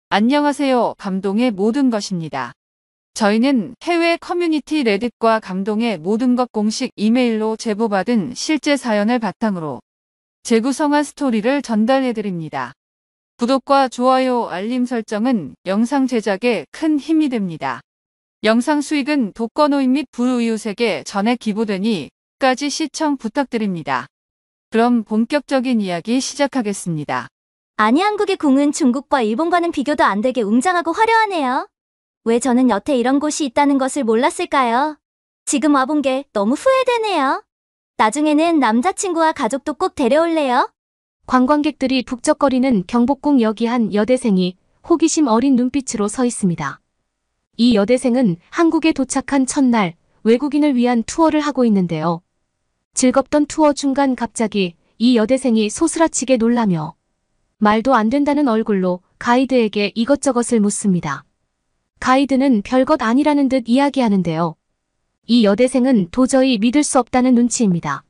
안녕하세요. 감동의 모든 것입니다. 저희는 해외 커뮤니티 레딧과 감동의 모든 것 공식 이메일로 제보받은 실제 사연을 바탕으로 재구성한 스토리를 전달해드립니다. 구독과 좋아요, 알림 설정은 영상 제작에 큰 힘이 됩니다. 영상 수익은 독거노인 및 불우이웃에게 전액 기부되니 끝까지 시청 부탁드립니다. 그럼 본격적인 이야기 시작하겠습니다. 아니, 한국의 궁은 중국과 일본과는 비교도 안 되게 웅장하고 화려하네요. 왜 저는 여태 이런 곳이 있다는 것을 몰랐을까요? 지금 와본 게 너무 후회되네요. 나중에는 남자친구와 가족도 꼭 데려올래요. 관광객들이 북적거리는 경복궁 여기 한 여대생이 호기심 어린 눈빛으로 서 있습니다. 이 여대생은 한국에 도착한 첫날 외국인을 위한 투어를 하고 있는데요. 즐겁던 투어 중간 갑자기 이 여대생이 소스라치게 놀라며 말도 안 된다는 얼굴로 가이드에게 이것저것을 묻습니다. 가이드는 별것 아니라는 듯 이야기하는데요. 이 여대생은 도저히 믿을 수 없다는 눈치입니다.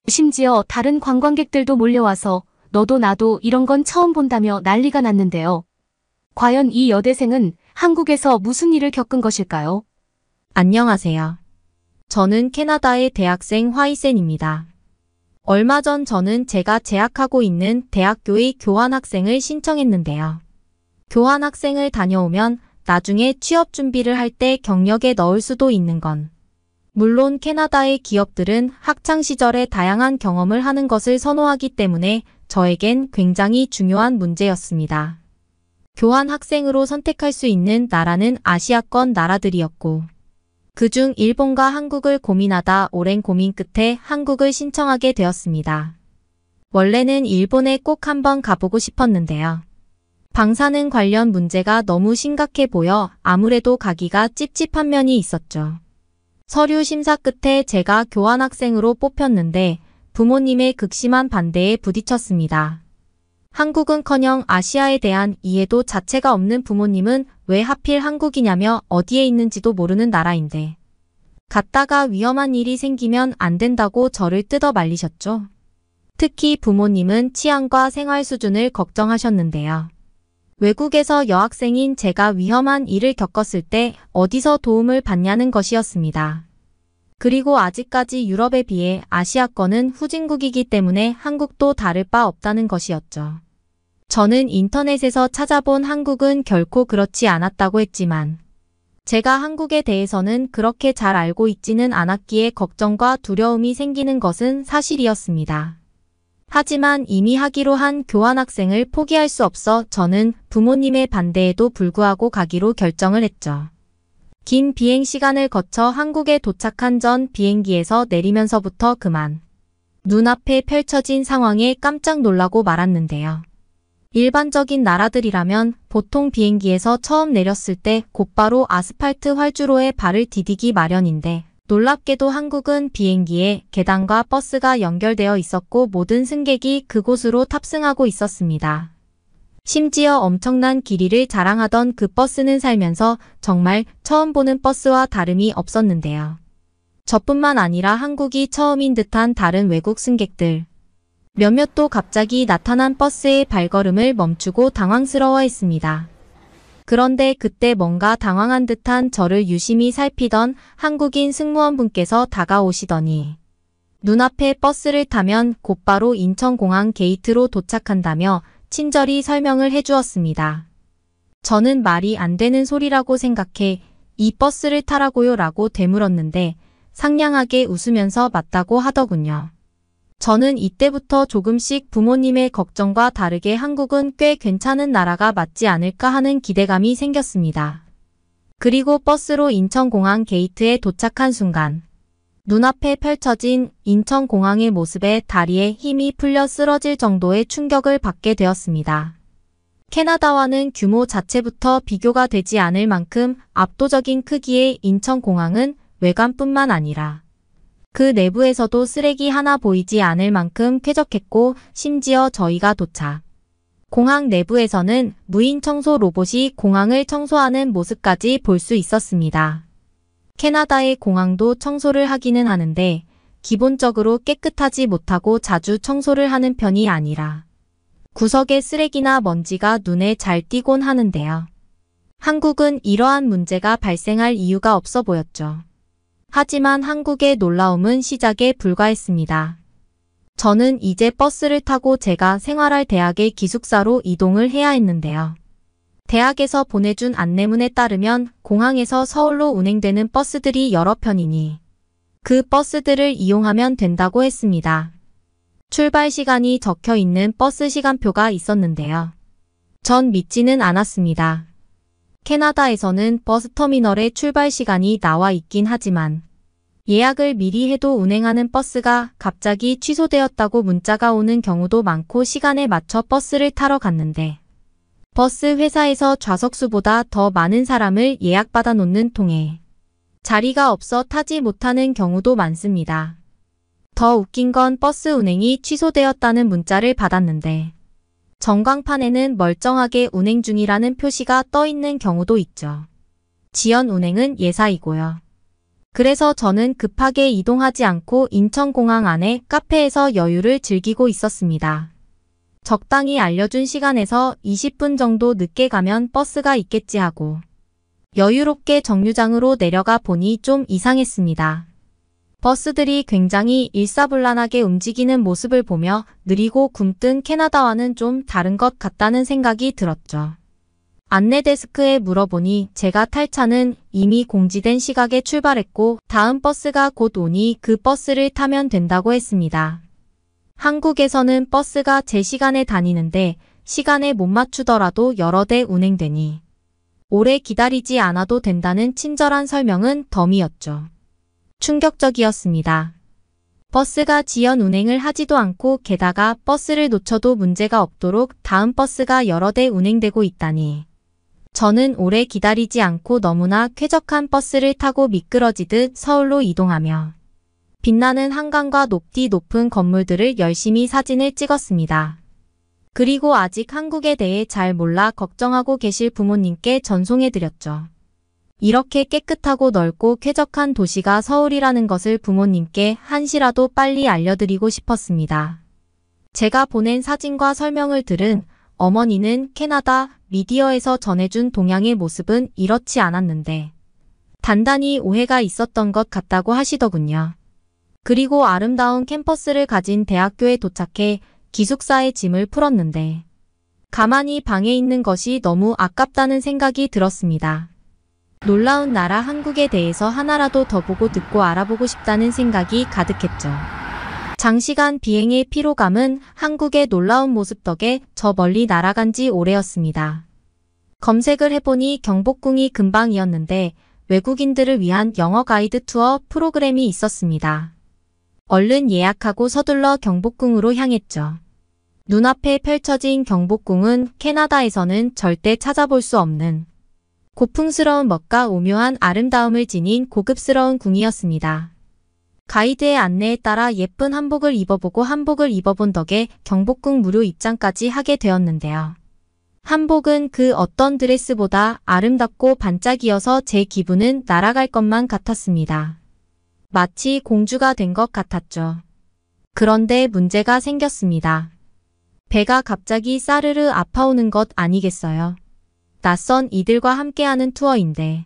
심지어 다른 관광객들도 몰려와서 너도 나도 이런 건 처음 본다며 난리가 났는데요. 과연 이 여대생은 한국에서 무슨 일을 겪은 것일까요? 안녕하세요. 저는 캐나다의 대학생 화이센입니다. 얼마 전 저는 제가 재학하고 있는 대학교의 교환학생을 신청했는데요. 교환학생을 다녀오면 나중에 취업 준비를 할 때 경력에 넣을 수도 있는 건 물론 캐나다의 기업들은 학창시절에 다양한 경험을 하는 것을 선호하기 때문에 저에겐 굉장히 중요한 문제였습니다. 교환학생으로 선택할 수 있는 나라는 아시아권 나라들이었고 그중 일본과 한국을 고민하다 오랜 고민 끝에 한국을 신청하게 되었습니다. 원래는 일본에 꼭 한번 가보고 싶었는데요. 방사능 관련 문제가 너무 심각해 보여 아무래도 가기가 찝찝한 면이 있었죠. 서류 심사 끝에 제가 교환학생으로 뽑혔는데 부모님의 극심한 반대에 부딪혔습니다. 한국은커녕 아시아에 대한 이해도 자체가 없는 부모님은 왜 하필 한국이냐며 어디에 있는지도 모르는 나라인데 갔다가 위험한 일이 생기면 안 된다고 저를 뜯어 말리셨죠. 특히 부모님은 치안과 생활 수준을 걱정하셨는데요. 외국에서 여학생인 제가 위험한 일을 겪었을 때 어디서 도움을 받냐는 것이었습니다. 그리고 아직까지 유럽에 비해 아시아권은 후진국이기 때문에 한국도 다를 바 없다는 것이었죠. 저는 인터넷에서 찾아본 한국은 결코 그렇지 않았다고 했지만 제가 한국에 대해서는 그렇게 잘 알고 있지는 않았기에 걱정과 두려움이 생기는 것은 사실이었습니다. 하지만 이미 하기로 한 교환학생을 포기할 수 없어 저는 부모님의 반대에도 불구하고 가기로 결정을 했죠. 긴 비행 시간을 거쳐 한국에 도착한 전 비행기에서 내리면서부터 그만 눈앞에 펼쳐진 상황에 깜짝 놀라고 말았는데요. 일반적인 나라들이라면 보통 비행기에서 처음 내렸을 때 곧바로 아스팔트 활주로에 발을 디디기 마련인데 놀랍게도 한국은 비행기에 계단과 버스가 연결되어 있었고 모든 승객이 그곳으로 탑승하고 있었습니다. 심지어 엄청난 길이를 자랑하던 그 버스는 살면서 정말 처음 보는 버스와 다름이 없었는데요. 저뿐만 아니라 한국이 처음인 듯한 다른 외국 승객들 몇몇도 갑자기 나타난 버스의 발걸음을 멈추고 당황스러워했습니다. 그런데 그때 뭔가 당황한 듯한 저를 유심히 살피던 한국인 승무원분께서 다가오시더니 눈앞에 버스를 타면 곧바로 인천공항 게이트로 도착한다며 친절히 설명을 해주었습니다. 저는 말이 안 되는 소리라고 생각해 이 버스를 타라고요? 라고 되물었는데 상냥하게 웃으면서 맞다고 하더군요. 저는 이때부터 조금씩 부모님의 걱정과 다르게 한국은 꽤 괜찮은 나라가 맞지 않을까 하는 기대감이 생겼습니다. 그리고 버스로 인천공항 게이트에 도착한 순간 눈앞에 펼쳐진 인천공항의 모습에 다리에 힘이 풀려 쓰러질 정도의 충격을 받게 되었습니다. 캐나다와는 규모 자체부터 비교가 되지 않을 만큼 압도적인 크기의 인천공항은 외관뿐만 아니라 그 내부에서도 쓰레기 하나 보이지 않을 만큼 쾌적했고 심지어 저희가 도착. 공항 내부에서는 무인 청소 로봇이 공항을 청소하는 모습까지 볼 수 있었습니다. 캐나다의 공항도 청소를 하기는 하는데 기본적으로 깨끗하지 못하고 자주 청소를 하는 편이 아니라 구석에 쓰레기나 먼지가 눈에 잘 띄곤 하는데요. 한국은 이러한 문제가 발생할 이유가 없어 보였죠. 하지만 한국의 놀라움은 시작에 불과했습니다. 저는 이제 버스를 타고 제가 생활할 대학의 기숙사로 이동을 해야 했는데요. 대학에서 보내준 안내문에 따르면 공항에서 서울로 운행되는 버스들이 여러 편이니 그 버스들을 이용하면 된다고 했습니다. 출발 시간이 적혀 있는 버스 시간표가 있었는데요. 전 믿지는 않았습니다. 캐나다에서는 버스터미널에 출발 시간이 나와 있긴 하지만 예약을 미리 해도 운행하는 버스가 갑자기 취소되었다고 문자가 오는 경우도 많고 시간에 맞춰 버스를 타러 갔는데 버스 회사에서 좌석수보다 더 많은 사람을 예약받아 놓는 통에 자리가 없어 타지 못하는 경우도 많습니다. 더 웃긴 건 버스 운행이 취소되었다는 문자를 받았는데 전광판에는 멀쩡하게 운행 중이라는 표시가 떠 있는 경우도 있죠. 지연 운행은 예사이고요. 그래서 저는 급하게 이동하지 않고 인천공항 안에 카페에서 여유를 즐기고 있었습니다. 적당히 알려준 시간에서 20분 정도 늦게 가면 버스가 있겠지 하고 여유롭게 정류장으로 내려가 보니 좀 이상했습니다. 버스들이 굉장히 일사불란하게 움직이는 모습을 보며 느리고 굼뜬 캐나다와는 좀 다른 것 같다는 생각이 들었죠. 안내 데스크에 물어보니 제가 탈 차는 이미 공지된 시각에 출발했고 다음 버스가 곧 오니 그 버스를 타면 된다고 했습니다. 한국에서는 버스가 제 시간에 다니는데 시간에 못 맞추더라도 여러 대 운행되니 오래 기다리지 않아도 된다는 친절한 설명은 덤이었죠. 충격적이었습니다. 버스가 지연 운행을 하지도 않고 게다가 버스를 놓쳐도 문제가 없도록 다음 버스가 여러 대 운행되고 있다니. 저는 오래 기다리지 않고 너무나 쾌적한 버스를 타고 미끄러지듯 서울로 이동하며 빛나는 한강과 높디 높은 건물들을 열심히 사진을 찍었습니다. 그리고 아직 한국에 대해 잘 몰라 걱정하고 계실 부모님께 전송해드렸죠. 이렇게 깨끗하고 넓고 쾌적한 도시가 서울이라는 것을 부모님께 한시라도 빨리 알려드리고 싶었습니다. 제가 보낸 사진과 설명을 들은 어머니는 캐나다 미디어에서 전해준 동양의 모습은 이렇지 않았는데 단단히 오해가 있었던 것 같다고 하시더군요. 그리고 아름다운 캠퍼스를 가진 대학교에 도착해 기숙사의 짐을 풀었는데 가만히 방에 있는 것이 너무 아깝다는 생각이 들었습니다. 놀라운 나라 한국에 대해서 하나라도 더 보고 듣고 알아보고 싶다는 생각이 가득했죠. 장시간 비행의 피로감은 한국의 놀라운 모습 덕에 저 멀리 날아간 지 오래였습니다. 검색을 해보니 경복궁이 근방이었는데 외국인들을 위한 영어 가이드 투어 프로그램이 있었습니다. 얼른 예약하고 서둘러 경복궁으로 향했죠. 눈앞에 펼쳐진 경복궁은 캐나다에서는 절대 찾아볼 수 없는 고풍스러운 멋과 오묘한 아름다움을 지닌 고급스러운 궁이었습니다. 가이드의 안내에 따라 예쁜 한복을 입어보고 한복을 입어본 덕에 경복궁 무료 입장까지 하게 되었는데요. 한복은 그 어떤 드레스보다 아름답고 반짝이어서 제 기분은 날아갈 것만 같았습니다. 마치 공주가 된 것 같았죠. 그런데 문제가 생겼습니다. 배가 갑자기 싸르르 아파오는 것 아니겠어요? 낯선 이들과 함께하는 투어인데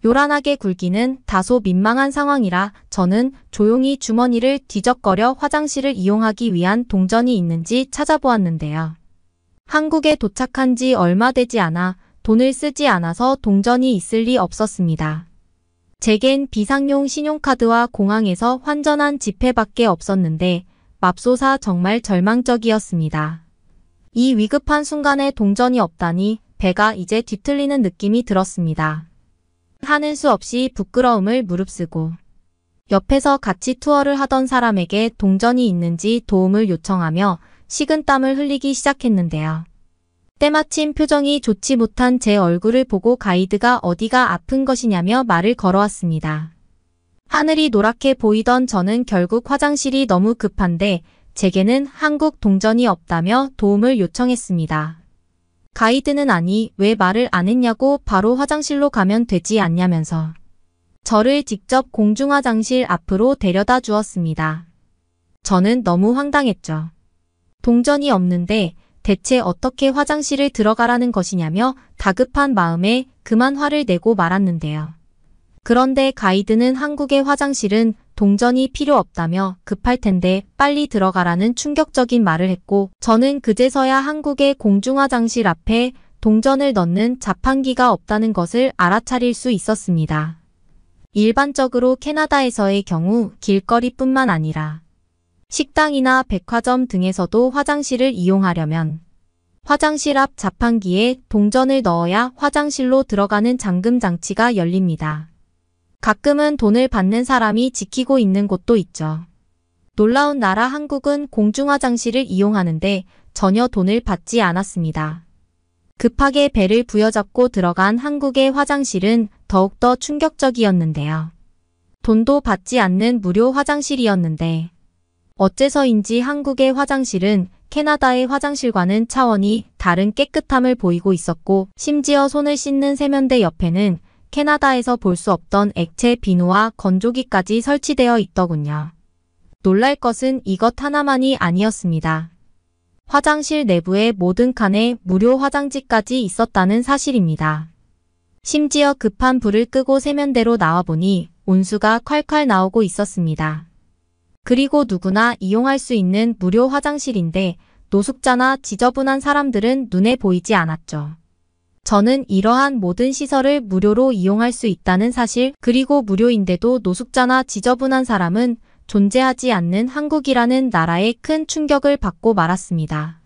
요란하게 굴기는 다소 민망한 상황이라 저는 조용히 주머니를 뒤적거려 화장실을 이용하기 위한 동전이 있는지 찾아보았는데요. 한국에 도착한 지 얼마 되지 않아 돈을 쓰지 않아서 동전이 있을 리 없었습니다. 제겐 비상용 신용카드와 공항에서 환전한 지폐밖에 없었는데 맙소사 정말 절망적이었습니다. 이 위급한 순간에 동전이 없다니 배가 이제 뒤틀리는 느낌이 들었습니다. 하는 수 없이 부끄러움을 무릅쓰고 옆에서 같이 투어를 하던 사람에게 동전이 있는지 도움을 요청하며 식은땀을 흘리기 시작했는데요. 때마침 표정이 좋지 못한 제 얼굴을 보고 가이드가 어디가 아픈 것이냐며 말을 걸어왔습니다. 하늘이 노랗게 보이던 저는 결국 화장실이 너무 급한데 제게는 한국 동전이 없다며 도움을 요청했습니다. 가이드는 아니 왜 말을 안 했냐고 바로 화장실로 가면 되지 않냐면서 저를 직접 공중화장실 앞으로 데려다 주었습니다. 저는 너무 황당했죠. 동전이 없는데 대체 어떻게 화장실을 들어가라는 것이냐며 다급한 마음에 그만 화를 내고 말았는데요. 그런데 가이드는 한국의 화장실은 동전이 필요 없다며 급할 텐데 빨리 들어가라는 충격적인 말을 했고, 저는 그제서야 한국의 공중화장실 앞에 동전을 넣는 자판기가 없다는 것을 알아차릴 수 있었습니다. 일반적으로 캐나다에서의 경우 길거리뿐만 아니라 식당이나 백화점 등에서도 화장실을 이용하려면 화장실 앞 자판기에 동전을 넣어야 화장실로 들어가는 잠금 장치가 열립니다. 가끔은 돈을 받는 사람이 지키고 있는 곳도 있죠. 놀라운 나라 한국은 공중화장실을 이용하는데 전혀 돈을 받지 않았습니다. 급하게 배를 부여잡고 들어간 한국의 화장실은 더욱더 충격적이었는데요. 돈도 받지 않는 무료 화장실이었는데 어째서인지 한국의 화장실은 캐나다의 화장실과는 차원이 다른 깨끗함을 보이고 있었고, 심지어 손을 씻는 세면대 옆에는 캐나다에서 볼 수 없던 액체 비누와 건조기까지 설치되어 있더군요. 놀랄 것은 이것 하나만이 아니었습니다. 화장실 내부에 모든 칸에 무료 화장지까지 있었다는 사실입니다. 심지어 급한 불을 끄고 세면대로 나와보니 온수가 콸콸 나오고 있었습니다. 그리고 누구나 이용할 수 있는 무료 화장실인데 노숙자나 지저분한 사람들은 눈에 보이지 않았죠. 저는 이러한 모든 시설을 무료로 이용할 수 있다는 사실, 그리고 무료인데도 노숙자나 지저분한 사람은 존재하지 않는 한국이라는 나라에 큰 충격을 받고 말았습니다.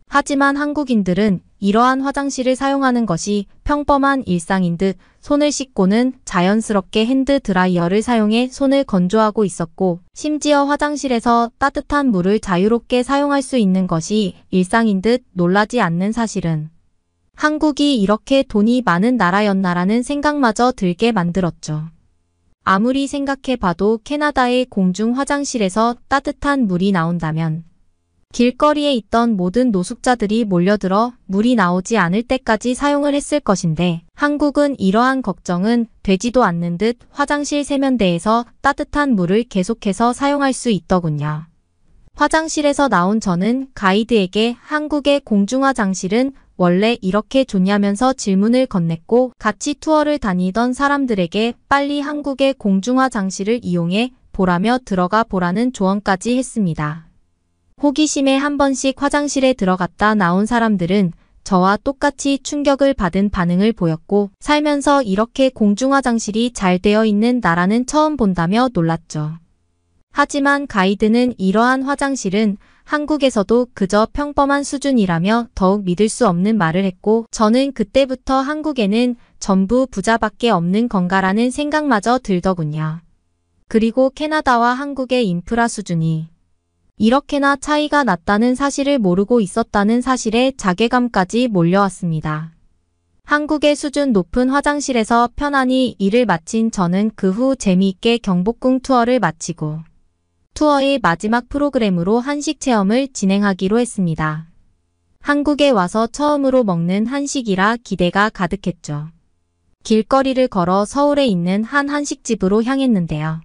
하지만 한국인들은 이러한 화장실을 사용하는 것이 평범한 일상인 듯 손을 씻고는 자연스럽게 핸드 드라이어를 사용해 손을 건조하고 있었고, 심지어 화장실에서 따뜻한 물을 자유롭게 사용할 수 있는 것이 일상인 듯 놀라지 않는 사실은 한국이 이렇게 돈이 많은 나라였나라는 생각마저 들게 만들었죠. 아무리 생각해봐도 캐나다의 공중 화장실에서 따뜻한 물이 나온다면 길거리에 있던 모든 노숙자들이 몰려들어 물이 나오지 않을 때까지 사용을 했을 것인데, 한국은 이러한 걱정은 되지도 않는 듯 화장실 세면대에서 따뜻한 물을 계속해서 사용할 수 있더군요. 화장실에서 나온 저는 가이드에게 한국의 공중화장실은 원래 이렇게 좋냐면서 질문을 건넸고, 같이 투어를 다니던 사람들에게 빨리 한국의 공중화장실을 이용해 보라며 들어가 보라는 조언까지 했습니다. 호기심에 한 번씩 화장실에 들어갔다 나온 사람들은 저와 똑같이 충격을 받은 반응을 보였고, 살면서 이렇게 공중화장실이 잘 되어 있는 나라는 처음 본다며 놀랐죠. 하지만 가이드는 이러한 화장실은 한국에서도 그저 평범한 수준이라며 더욱 믿을 수 없는 말을 했고, 저는 그때부터 한국에는 전부 부자밖에 없는 건가라는 생각마저 들더군요. 그리고 캐나다와 한국의 인프라 수준이 이렇게나 차이가 났다는 사실을 모르고 있었다는 사실에 자괴감까지 몰려왔습니다. 한국의 수준 높은 화장실에서 편안히 일을 마친 저는 그 후 재미있게 경복궁 투어를 마치고 투어의 마지막 프로그램으로 한식 체험을 진행하기로 했습니다. 한국에 와서 처음으로 먹는 한식이라 기대가 가득했죠. 길거리를 걸어 서울에 있는 한 한식집으로 향했는데요.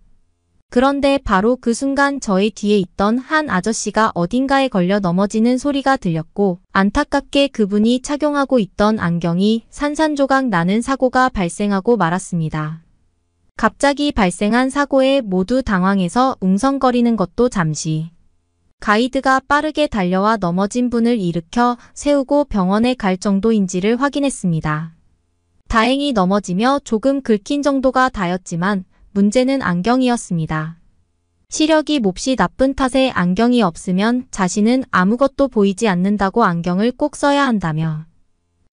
그런데 바로 그 순간 저의 뒤에 있던 한 아저씨가 어딘가에 걸려 넘어지는 소리가 들렸고, 안타깝게 그분이 착용하고 있던 안경이 산산조각 나는 사고가 발생하고 말았습니다. 갑자기 발생한 사고에 모두 당황해서 웅성거리는 것도 잠시, 가이드가 빠르게 달려와 넘어진 분을 일으켜 세우고 병원에 갈 정도인지를 확인했습니다. 다행히 넘어지며 조금 긁힌 정도가 다였지만 문제는 안경이었습니다. 시력이 몹시 나쁜 탓에 안경이 없으면 자신은 아무것도 보이지 않는다고 안경을 꼭 써야 한다며,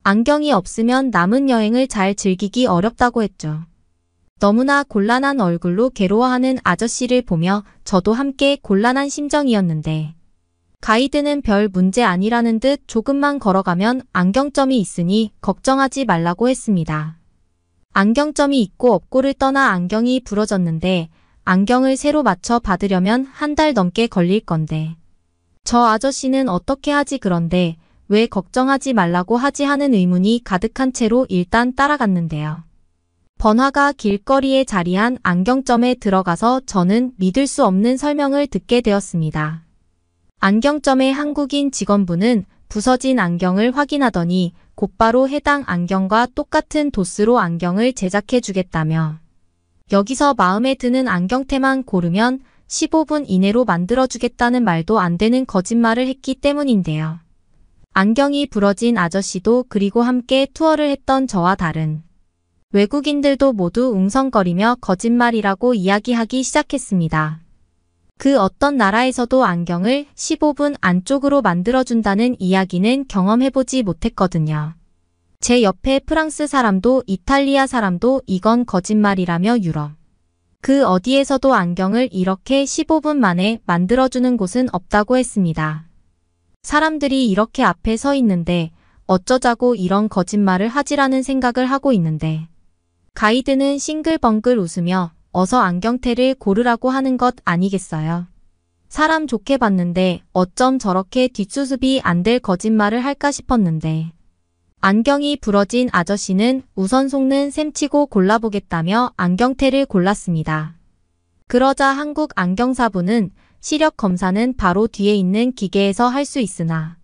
안경이 없으면 남은 여행을 잘 즐기기 어렵다고 했죠. 너무나 곤란한 얼굴로 괴로워하는 아저씨를 보며 저도 함께 곤란한 심정이었는데, 가이드는 별 문제 아니라는 듯 조금만 걸어가면 안경점이 있으니 걱정하지 말라고 했습니다. 안경점이 있고 없고를 떠나 안경이 부러졌는데 안경을 새로 맞춰 받으려면 한 달 넘게 걸릴 건데, 저 아저씨는 어떻게 하지 그런데 왜 걱정하지 말라고 하지 하는 의문이 가득한 채로 일단 따라갔는데요. 번화가 길거리에 자리한 안경점에 들어가서 저는 믿을 수 없는 설명을 듣게 되었습니다. 안경점의 한국인 직원분은 부서진 안경을 확인하더니 곧바로 해당 안경과 똑같은 도스로 안경을 제작해 주겠다며 여기서 마음에 드는 안경테만 고르면 15분 이내로 만들어주겠다는 말도 안 되는 거짓말을 했기 때문인데요. 안경이 부러진 아저씨도 그리고 함께 투어를 했던 저와 다른 외국인들도 모두 웅성거리며 거짓말이라고 이야기하기 시작했습니다. 그 어떤 나라에서도 안경을 15분 안쪽으로 만들어준다는 이야기는 경험해보지 못했거든요. 제 옆에 프랑스 사람도 이탈리아 사람도 이건 거짓말이라며 유럽 그 어디에서도 안경을 이렇게 15분 만에 만들어주는 곳은 없다고 했습니다. 사람들이 이렇게 앞에 서 있는데 어쩌자고 이런 거짓말을 하지라는 생각을 하고 있는데 가이드는 싱글벙글 웃으며 어서 안경테를 고르라고 하는 것 아니겠어요? 사람 좋게 봤는데 어쩜 저렇게 뒷수습이 안 될 거짓말을 할까 싶었는데 안경이 부러진 아저씨는 우선 속는 셈치고 골라보겠다며 안경테를 골랐습니다. 그러자 한국 안경사부는 시력 검사는 바로 뒤에 있는 기계에서 할 수 있으나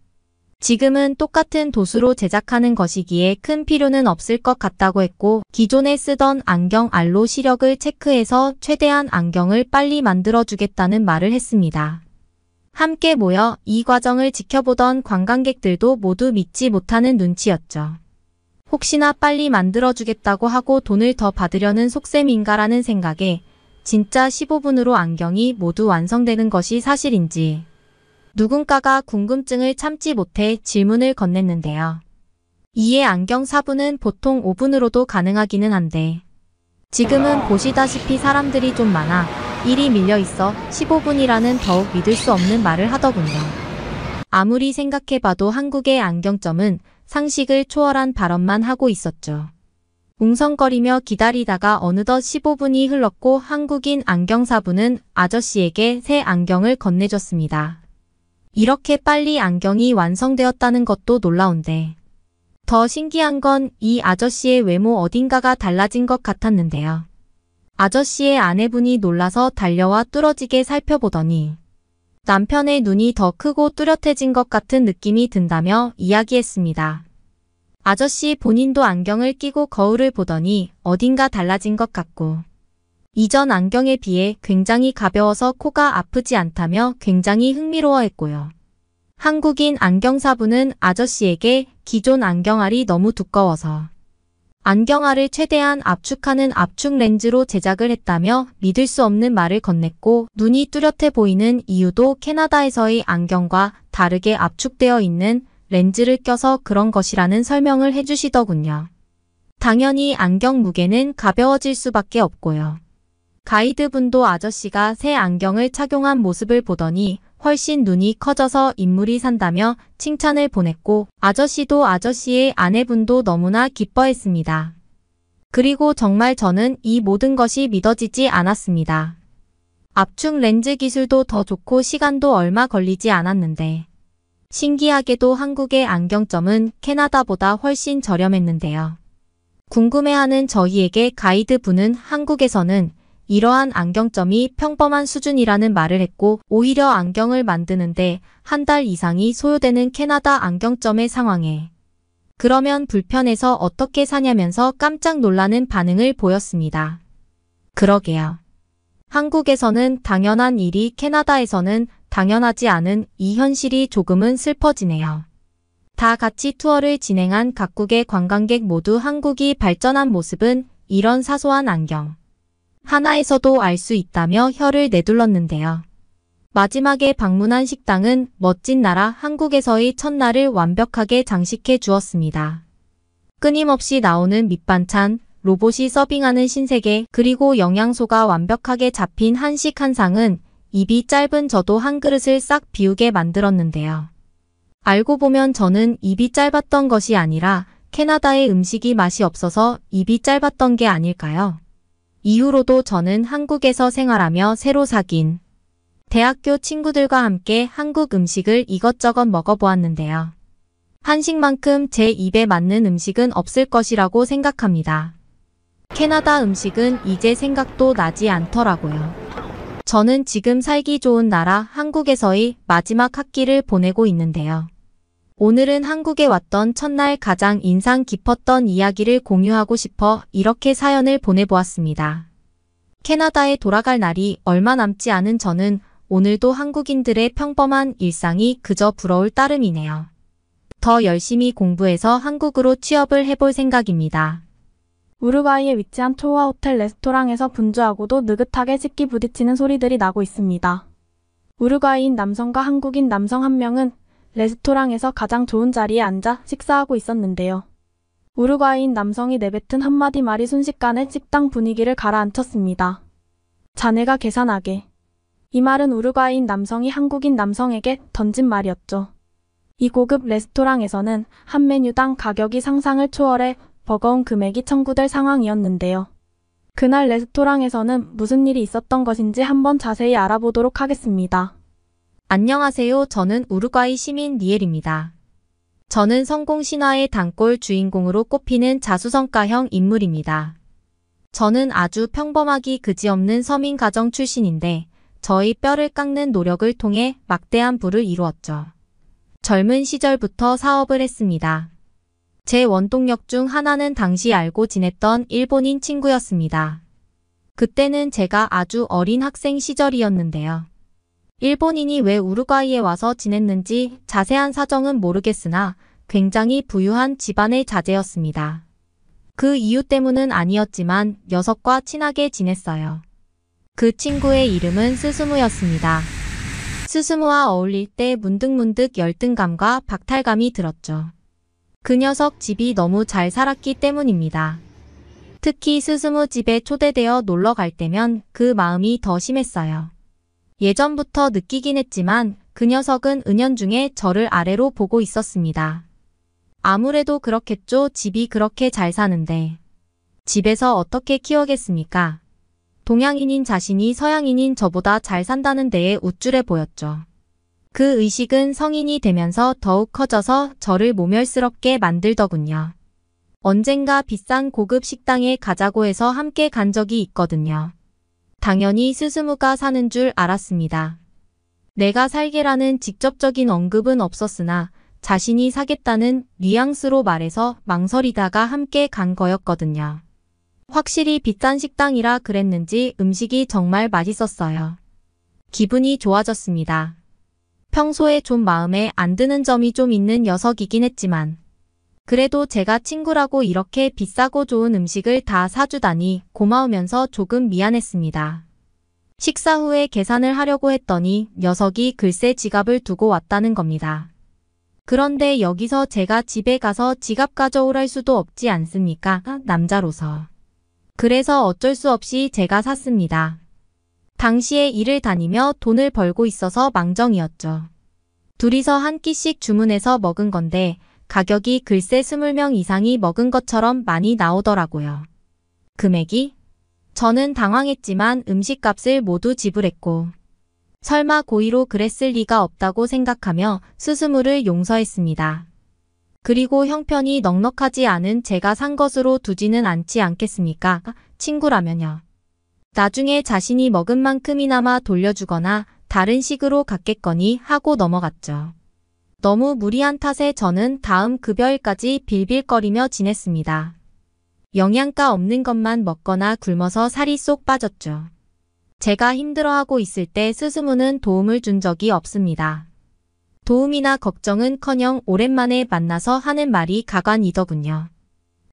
지금은 똑같은 도수로 제작하는 것이기에 큰 필요는 없을 것 같다고 했고 기존에 쓰던 안경 알로 시력을 체크해서 최대한 안경을 빨리 만들어주겠다는 말을 했습니다. 함께 모여 이 과정을 지켜보던 관광객들도 모두 믿지 못하는 눈치였죠. 혹시나 빨리 만들어주겠다고 하고 돈을 더 받으려는 속셈인가라는 생각에 진짜 15분으로 안경이 모두 완성되는 것이 사실인지 누군가가 궁금증을 참지 못해 질문을 건넸는데요. 이에 안경사부는 보통 5분으로도 가능하기는 한데 지금은 보시다시피 사람들이 좀 많아 일이 밀려 있어 15분이라는 더욱 믿을 수 없는 말을 하더군요. 아무리 생각해봐도 한국의 안경점은 상식을 초월한 발언만 하고 있었죠. 웅성거리며 기다리다가 어느덧 15분이 흘렀고 한국인 안경사부는 아저씨에게 새 안경을 건네줬습니다. 이렇게 빨리 안경이 완성되었다는 것도 놀라운데 더 신기한 건 이 아저씨의 외모 어딘가가 달라진 것 같았는데요. 아저씨의 아내분이 놀라서 달려와 뚫어지게 살펴보더니 남편의 눈이 더 크고 뚜렷해진 것 같은 느낌이 든다며 이야기했습니다. 아저씨 본인도 안경을 끼고 거울을 보더니 어딘가 달라진 것 같고 이전 안경에 비해 굉장히 가벼워서 코가 아프지 않다며 굉장히 흥미로워했고요. 한국인 안경사부는 아저씨에게 기존 안경알이 너무 두꺼워서 안경알을 최대한 압축하는 압축 렌즈로 제작을 했다며 믿을 수 없는 말을 건넸고 눈이 뚜렷해 보이는 이유도 캐나다에서의 안경과 다르게 압축되어 있는 렌즈를 껴서 그런 것이라는 설명을 해주시더군요. 당연히 안경 무게는 가벼워질 수밖에 없고요. 가이드분도 아저씨가 새 안경을 착용한 모습을 보더니 훨씬 눈이 커져서 인물이 산다며 칭찬을 보냈고 아저씨도 아저씨의 아내분도 너무나 기뻐했습니다. 그리고 정말 저는 이 모든 것이 믿어지지 않았습니다. 압축 렌즈 기술도 더 좋고 시간도 얼마 걸리지 않았는데 신기하게도 한국의 안경점은 캐나다보다 훨씬 저렴했는데요. 궁금해하는 저희에게 가이드분은 한국에서는 이러한 안경점이 평범한 수준이라는 말을 했고 오히려 안경을 만드는데 한 달 이상이 소요되는 캐나다 안경점의 상황에 그러면 불편해서 어떻게 사냐면서 깜짝 놀라는 반응을 보였습니다. 그러게요. 한국에서는 당연한 일이 캐나다에서는 당연하지 않은 이 현실이 조금은 슬퍼지네요. 다 같이 투어를 진행한 각국의 관광객 모두 한국이 발전한 모습은 이런 사소한 안경 하나에서도 알 수 있다며 혀를 내둘렀는데요. 마지막에 방문한 식당은 멋진 나라 한국에서의 첫날을 완벽하게 장식해 주었습니다. 끊임없이 나오는 밑반찬, 로봇이 서빙하는 신세계, 그리고 영양소가 완벽하게 잡힌 한식 한 상은 입이 짧은 저도 한 그릇을 싹 비우게 만들었는데요. 알고 보면 저는 입이 짧았던 것이 아니라 캐나다의 음식이 맛이 없어서 입이 짧았던 게 아닐까요? 이후로도 저는 한국에서 생활하며 새로 사귄 대학교 친구들과 함께 한국 음식을 이것저것 먹어보았는데요. 한식만큼 제 입에 맞는 음식은 없을 것이라고 생각합니다. 캐나다 음식은 이제 생각도 나지 않더라고요. 저는 지금 살기 좋은 나라 한국에서의 마지막 학기를 보내고 있는데요. 오늘은 한국에 왔던 첫날 가장 인상 깊었던 이야기를 공유하고 싶어 이렇게 사연을 보내보았습니다. 캐나다에 돌아갈 날이 얼마 남지 않은 저는 오늘도 한국인들의 평범한 일상이 그저 부러울 따름이네요. 더 열심히 공부해서 한국으로 취업을 해볼 생각입니다. 우루과이에 위치한 초호화 호텔 레스토랑에서 분주하고도 느긋하게 식기 부딪히는 소리들이 나고 있습니다. 우루과이인 남성과 한국인 남성 한 명은 레스토랑에서 가장 좋은 자리에 앉아 식사하고 있었는데요. 우루과이인 남성이 내뱉은 한마디 말이 순식간에 식당 분위기를 가라앉혔습니다. 자네가 계산하게. 이 말은 우루과이인 남성이 한국인 남성에게 던진 말이었죠. 이 고급 레스토랑에서는 한 메뉴당 가격이 상상을 초월해 버거운 금액이 청구될 상황이었는데요. 그날 레스토랑에서는 무슨 일이 있었던 것인지 한번 자세히 알아보도록 하겠습니다. 안녕하세요. 저는 우루과이 시민 리엘입니다. 저는 성공 신화의 단골 주인공으로 꼽히는 자수성가형 인물입니다. 저는 아주 평범하기 그지없는 서민 가정 출신인데 저의 뼈를 깎는 노력을 통해 막대한 부를 이루었죠. 젊은 시절부터 사업을 했습니다. 제 원동력 중 하나는 당시 알고 지냈던 일본인 친구였습니다. 그때는 제가 아주 어린 학생 시절이었는데요. 일본인이 왜 우루과이에 와서 지냈는지 자세한 사정은 모르겠으나 굉장히 부유한 집안의 자제였습니다. 그 이유 때문은 아니었지만 녀석과 친하게 지냈어요. 그 친구의 이름은 스스무였습니다. 스스무와 어울릴 때 문득문득 열등감과 박탈감이 들었죠. 그 녀석 집이 너무 잘 살았기 때문입니다. 특히 스스무 집에 초대되어 놀러 갈 때면 그 마음이 더 심했어요. 예전부터 느끼긴 했지만 그 녀석은 은연중에 저를 아래로 보고 있었습니다. 아무래도 그렇겠죠. 집이 그렇게 잘 사는데. 집에서 어떻게 키우겠습니까? 동양인인 자신이 서양인인 저보다 잘 산다는 데에 우쭐해 보였죠. 그 의식은 성인이 되면서 더욱 커져서 저를 모멸스럽게 만들더군요. 언젠가 비싼 고급 식당에 가자고 해서 함께 간 적이 있거든요. 당연히 스스무가 사는 줄 알았습니다. 내가 살게라는 직접적인 언급은 없었으나 자신이 사겠다는 뉘앙스로 말해서 망설이다가 함께 간 거였거든요. 확실히 비싼 식당이라 그랬는지 음식이 정말 맛있었어요. 기분이 좋아졌습니다. 평소에 좀 마음에 안 드는 점이 좀 있는 녀석이긴 했지만 그래도 제가 친구라고 이렇게 비싸고 좋은 음식을 다 사주다니 고마우면서 조금 미안했습니다. 식사 후에 계산을 하려고 했더니 녀석이 글쎄 지갑을 두고 왔다는 겁니다. 그런데 여기서 제가 집에 가서 지갑 가져오랄 수도 없지 않습니까? 남자로서. 그래서 어쩔 수 없이 제가 샀습니다. 당시에 일을 다니며 돈을 벌고 있어서 망정이었죠. 둘이서 한 끼씩 주문해서 먹은 건데 가격이 글쎄 20명 이상이 먹은 것처럼 많이 나오더라고요. 금액이? 저는 당황했지만 음식값을 모두 지불했고 설마 고의로 그랬을 리가 없다고 생각하며 스스무를 용서했습니다. 그리고 형편이 넉넉하지 않은 제가 산 것으로 두지는 않지 않겠습니까? 친구라면요. 나중에 자신이 먹은 만큼이나마 돌려주거나 다른 식으로 갚겠거니 하고 넘어갔죠. 너무 무리한 탓에 저는 다음 급여일까지 빌빌거리며 지냈습니다. 영양가 없는 것만 먹거나 굶어서 살이 쏙 빠졌죠. 제가 힘들어하고 있을 때 스스무는 도움을 준 적이 없습니다. 도움이나 걱정은커녕 오랜만에 만나서 하는 말이 가관이더군요.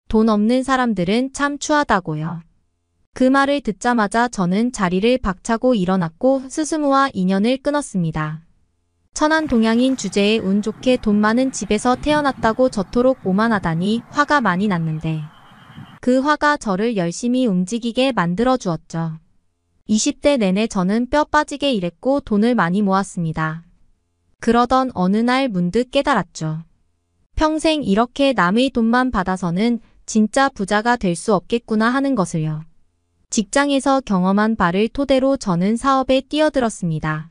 돈 없는 사람들은 참 추하다고요. 그 말을 듣자마자 저는 자리를 박차고 일어났고 스스무와 인연을 끊었습니다. 천한 동양인 주제에 운 좋게 돈 많은 집에서 태어났다고 저토록 오만하다니 화가 많이 났는데 그 화가 저를 열심히 움직이게 만들어 주었죠. 20대 내내 저는 뼈 빠지게 일했고 돈을 많이 모았습니다. 그러던 어느 날 문득 깨달았죠. 평생 이렇게 남의 돈만 받아서는 진짜 부자가 될 수 없겠구나 하는 것을요. 직장에서 경험한 바를 토대로 저는 사업에 뛰어들었습니다.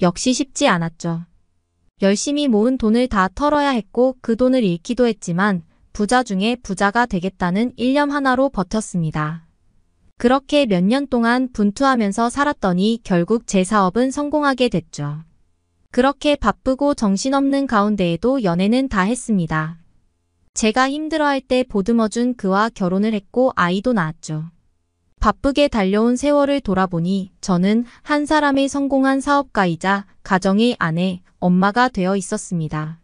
역시 쉽지 않았죠. 열심히 모은 돈을 다 털어야 했고 그 돈을 잃기도 했지만 부자 중에 부자가 되겠다는 일념 하나로 버텼습니다. 그렇게 몇 년 동안 분투하면서 살았더니 결국 제 사업은 성공하게 됐죠. 그렇게 바쁘고 정신없는 가운데에도 연애는 다 했습니다. 제가 힘들어할 때 보듬어준 그와 결혼을 했고 아이도 낳았죠. 바쁘게 달려온 세월을 돌아보니 저는 한 사람의 성공한 사업가이자 가정의 아내, 엄마가 되어 있었습니다.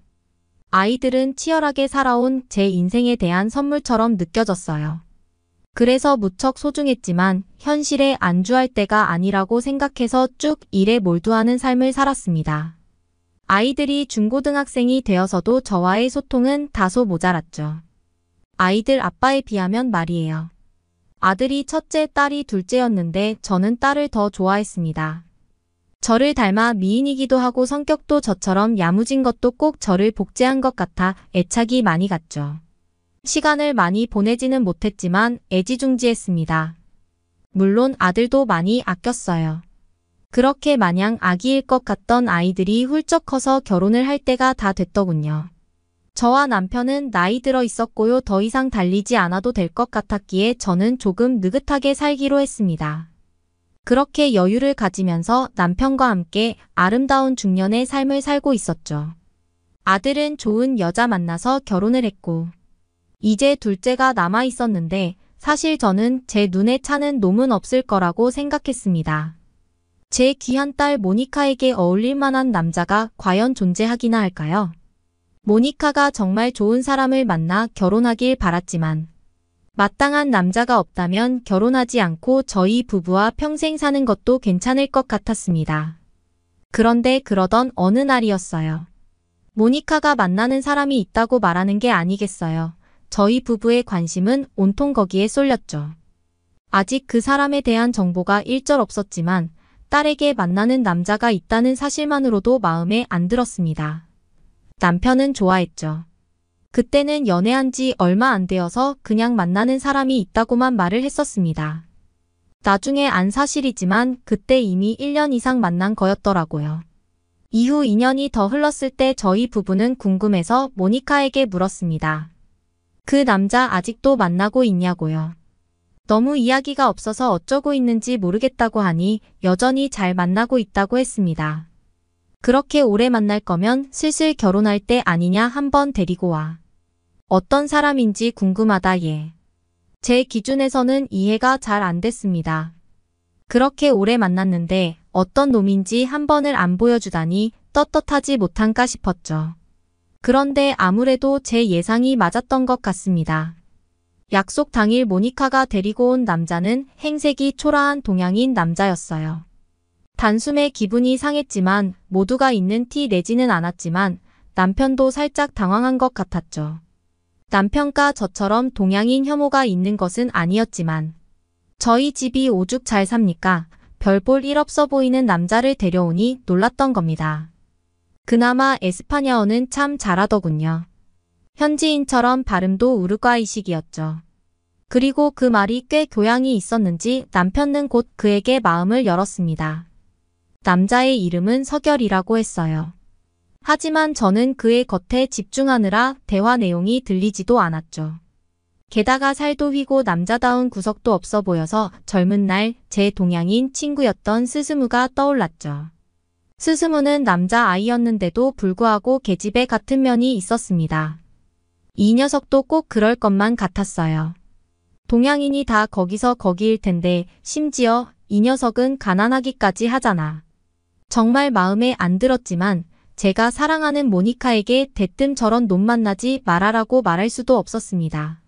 아이들은 치열하게 살아온 제 인생에 대한 선물처럼 느껴졌어요. 그래서 무척 소중했지만 현실에 안주할 때가 아니라고 생각해서 쭉 일에 몰두하는 삶을 살았습니다. 아이들이 중고등학생이 되어서도 저와의 소통은 다소 모자랐죠. 아이들 아빠에 비하면 말이에요. 아들이 첫째, 딸이 둘째였는데 저는 딸을 더 좋아했습니다. 저를 닮아 미인이기도 하고 성격도 저처럼 야무진 것도 꼭 저를 복제한 것 같아 애착이 많이 갔죠. 시간을 많이 보내지는 못했지만 애지중지했습니다. 물론 아들도 많이 아꼈어요. 그렇게 마냥 아기일 것 같던 아이들이 훌쩍 커서 결혼을 할 때가 다 됐더군요. 저와 남편은 나이 들어 있었고요. 더 이상 달리지 않아도 될 것 같았기에 저는 조금 느긋하게 살기로 했습니다. 그렇게 여유를 가지면서 남편과 함께 아름다운 중년의 삶을 살고 있었죠. 아들은 좋은 여자 만나서 결혼을 했고 이제 둘째가 남아 있었는데 사실 저는 제 눈에 차는 놈은 없을 거라고 생각했습니다. 제 귀한 딸 모니카에게 어울릴 만한 남자가 과연 존재하기나 할까요? 모니카가 정말 좋은 사람을 만나 결혼하길 바랐지만 마땅한 남자가 없다면 결혼하지 않고 저희 부부와 평생 사는 것도 괜찮을 것 같았습니다. 그런데 그러던 어느 날이었어요. 모니카가 만나는 사람이 있다고 말하는 게 아니겠어요. 저희 부부의 관심은 온통 거기에 쏠렸죠. 아직 그 사람에 대한 정보가 일절 없었지만 딸에게 만나는 남자가 있다는 사실만으로도 마음에 안 들었습니다. 남편은 좋아했죠. 그때는 연애한 지 얼마 안 되어서 그냥 만나는 사람이 있다고만 말을 했었습니다. 나중에 안 사실이지만 그때 이미 1년 이상 만난 거였더라고요. 이후 2년이 더 흘렀을 때 저희 부부는 궁금해서 모니카에게 물었습니다. 그 남자 아직도 만나고 있냐고요. 너무 이야기가 없어서 어쩌고 있는지 모르겠다고 하니 여전히 잘 만나고 있다고 했습니다. 그렇게 오래 만날 거면 슬슬 결혼할 때 아니냐 한번 데리고 와. 어떤 사람인지 궁금하다 얘. 제 기준에서는 이해가 잘 안 됐습니다. 그렇게 오래 만났는데 어떤 놈인지 한 번을 안 보여주다니 떳떳하지 못한가 싶었죠. 그런데 아무래도 제 예상이 맞았던 것 같습니다. 약속 당일 모니카가 데리고 온 남자는 행색이 초라한 동양인 남자였어요. 단숨에 기분이 상했지만 모두가 있는 티 내지는 않았지만 남편도 살짝 당황한 것 같았죠. 남편과 저처럼 동양인 혐오가 있는 것은 아니었지만 저희 집이 오죽 잘 삽니까? 별 볼 일 없어 보이는 남자를 데려오니 놀랐던 겁니다. 그나마 에스파냐어는 참 잘하더군요. 현지인처럼 발음도 우루과이식이었죠. 그리고 그 말이 꽤 교양이 있었는지 남편은 곧 그에게 마음을 열었습니다. 남자의 이름은 서결이라고 했어요. 하지만 저는 그의 겉에 집중하느라 대화 내용이 들리지도 않았죠. 게다가 살도 휘고 남자다운 구석도 없어 보여서 젊은 날 제 동양인 친구였던 스스무가 떠올랐죠. 스스무는 남자아이였는데도 불구하고 계집애 같은 면이 있었습니다. 이 녀석도 꼭 그럴 것만 같았어요. 동양인이 다 거기서 거기일 텐데 심지어 이 녀석은 가난하기까지 하잖아. 정말 마음에 안 들었지만 제가 사랑하는 모니카에게 대뜸 저런 놈 만나지 말아라고 말할 수도 없었습니다.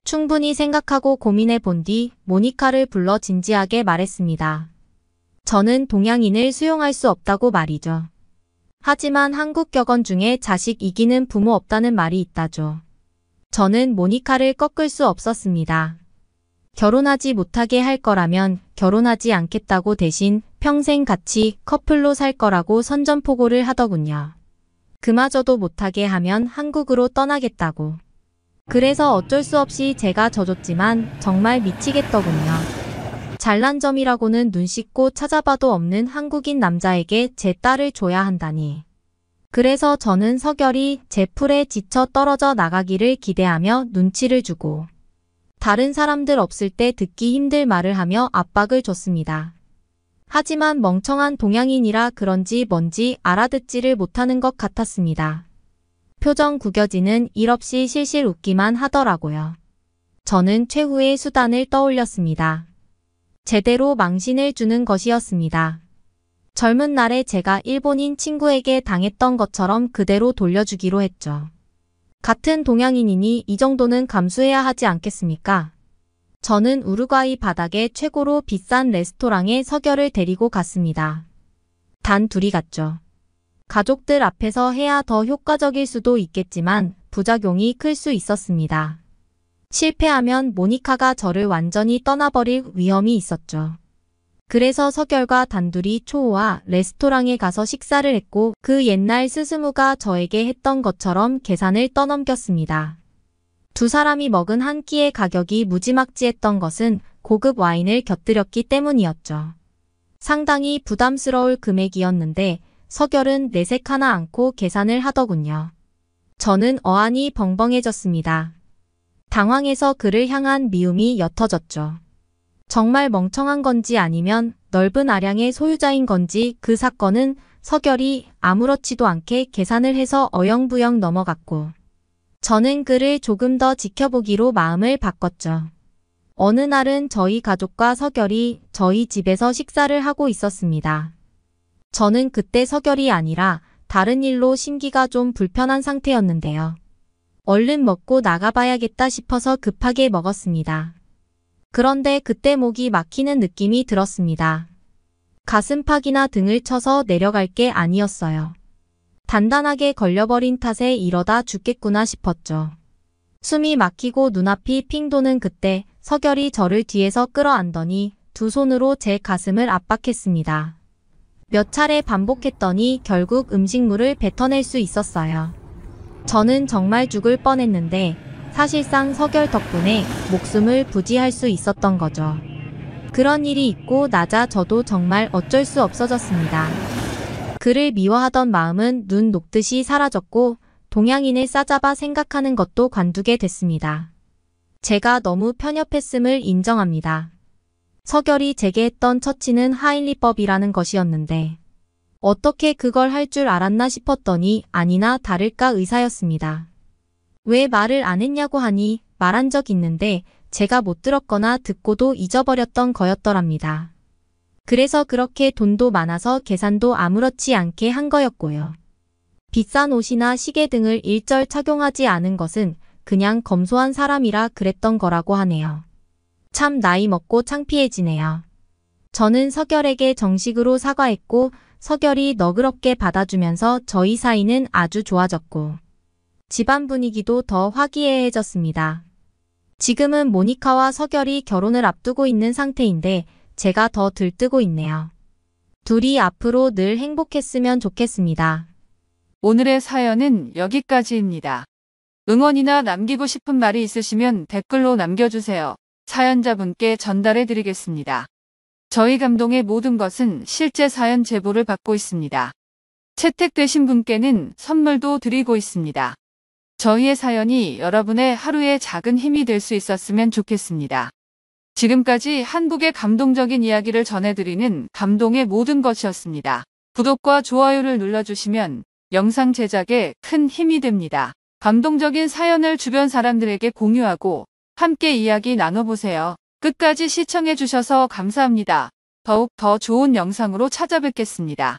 충분히 생각하고 고민해 본 뒤 모니카를 불러 진지하게 말했습니다. 저는 동양인을 수용할 수 없다고 말이죠. 하지만 한국 격언 중에 자식 이기는 부모 없다는 말이 있다죠. 저는 모니카를 꺾을 수 없었습니다. 결혼하지 못하게 할 거라면 결혼하지 않겠다고 대신 평생 같이 커플로 살 거라고 선전포고를 하더군요. 그마저도 못하게 하면 한국으로 떠나겠다고. 그래서 어쩔 수 없이 제가 져줬지만 정말 미치겠더군요. 잘난 점이라고는 눈 씻고 찾아봐도 없는 한국인 남자에게 제 딸을 줘야 한다니. 그래서 저는 서결이 제 풀에 지쳐 떨어져 나가기를 기대하며 눈치를 주고 다른 사람들 없을 때 듣기 힘들 말을 하며 압박을 줬습니다. 하지만 멍청한 동양인이라 그런지 뭔지 알아듣지를 못하는 것 같았습니다. 표정 구겨지는 일 없이 실실 웃기만 하더라고요. 저는 최후의 수단을 떠올렸습니다. 제대로 망신을 주는 것이었습니다. 젊은 날에 제가 일본인 친구에게 당했던 것처럼 그대로 돌려주기로 했죠. 같은 동양인이니 이 정도는 감수해야 하지 않겠습니까? 저는 우루과이 바닥의 최고로 비싼 레스토랑에 석열을 데리고 갔습니다. 단 둘이 갔죠. 가족들 앞에서 해야 더 효과적일 수도 있겠지만 부작용이 클 수 있었습니다. 실패하면 모니카가 저를 완전히 떠나버릴 위험이 있었죠. 그래서 석열과 단둘이 초호와 레스토랑에 가서 식사를 했고 그 옛날 스스무가 저에게 했던 것처럼 계산을 떠넘겼습니다. 두 사람이 먹은 한 끼의 가격이 무지막지했던 것은 고급 와인을 곁들였기 때문이었죠. 상당히 부담스러울 금액이었는데 석열은 내색 하나 않고 계산을 하더군요. 저는 어안이 벙벙해졌습니다. 당황해서 그를 향한 미움이 옅어졌죠. 정말 멍청한 건지 아니면 넓은 아량의 소유자인 건지 그 사건은 석열이 아무렇지도 않게 계산을 해서 어영부영 넘어갔고 저는 그를 조금 더 지켜보기로 마음을 바꿨죠. 어느 날은 저희 가족과 석열이 저희 집에서 식사를 하고 있었습니다. 저는 그때 석열이 아니라 다른 일로 심기가 좀 불편한 상태였는데요. 얼른 먹고 나가봐야겠다 싶어서 급하게 먹었습니다. 그런데 그때 목이 막히는 느낌이 들었습니다. 가슴팍이나 등을 쳐서 내려갈 게 아니었어요. 단단하게 걸려버린 탓에 이러다 죽겠구나 싶었죠. 숨이 막히고 눈앞이 핑 도는 그때 석열이 저를 뒤에서 끌어안더니 두 손으로 제 가슴을 압박했습니다. 몇 차례 반복했더니 결국 음식물을 뱉어낼 수 있었어요. 저는 정말 죽을 뻔했는데 사실상 석열 덕분에 목숨을 부지할 수 있었던 거죠. 그런 일이 있고 나자 저도 정말 어쩔 수 없어졌습니다. 그를 미워하던 마음은 눈 녹듯이 사라졌고 동양인을 싸잡아 생각하는 것도 관두게 됐습니다. 제가 너무 편협했음을 인정합니다. 석열이 제게 했던 처치는 하인리법이라는 것이었는데 어떻게 그걸 할 줄 알았나 싶었더니 아니나 다를까 의사였습니다. 왜 말을 안 했냐고 하니 말한 적 있는데 제가 못 들었거나 듣고도 잊어버렸던 거였더랍니다. 그래서 그렇게 돈도 많아서 계산도 아무렇지 않게 한 거였고요. 비싼 옷이나 시계 등을 일절 착용하지 않은 것은 그냥 검소한 사람이라 그랬던 거라고 하네요. 참 나이 먹고 창피해지네요. 저는 석열에게 정식으로 사과했고 석열이 너그럽게 받아주면서 저희 사이는 아주 좋아졌고 집안 분위기도 더 화기애애해졌습니다. 지금은 모니카와 석열이 결혼을 앞두고 있는 상태인데 제가 더 들뜨고 있네요. 둘이 앞으로 늘 행복했으면 좋겠습니다. 오늘의 사연은 여기까지입니다. 응원이나 남기고 싶은 말이 있으시면 댓글로 남겨주세요. 사연자분께 전달해 드리겠습니다. 저희 감동의 모든 것은 실제 사연 제보를 받고 있습니다. 채택되신 분께는 선물도 드리고 있습니다. 저희의 사연이 여러분의 하루의 작은 힘이 될 수 있었으면 좋겠습니다. 지금까지 한국의 감동적인 이야기를 전해드리는 감동의 모든 것이었습니다. 구독과 좋아요를 눌러주시면 영상 제작에 큰 힘이 됩니다. 감동적인 사연을 주변 사람들에게 공유하고 함께 이야기 나눠보세요. 끝까지 시청해주셔서 감사합니다. 더욱 더 좋은 영상으로 찾아뵙겠습니다.